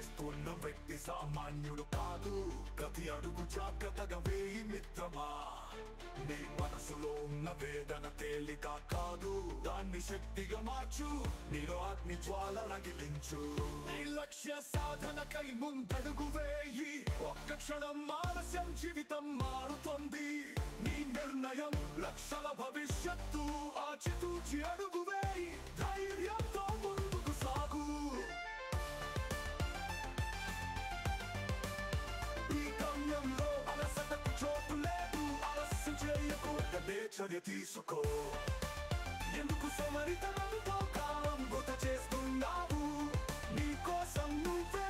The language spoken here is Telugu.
చేస్తున్న వ్యక్తి సామాన్యుడు కాదు. ప్రతి అడుగు జాగ్రత్తగా వేయి మిత్రమా. నీ మనసులో ఉన్న వేదన తేలిక కాదు, దాన్ని శక్తిగా మార్చు. నీలో అగ్ని జ్వాల రగిలించు. నీ లక్ష్య సాధనకై ముందడుగు వేయి. ఒక్క క్షణం ఆలస్యం జీవితం మారుతుంది. నీ నిర్ణయం లక్షల భవిష్యత్తు. ఆచితూచి అడుగు వేయి, ధైర్యంతో ముందుకు సాగు. ఈ గమ్యంలో అలసటకు చోటు లేదు. ఆలస్యం చేయకు, చర్య తీసుకో. ఎందుకు సోమరితనంతో కాలం గుత చేస్తున్నావు? నీ కోసం నువ్వే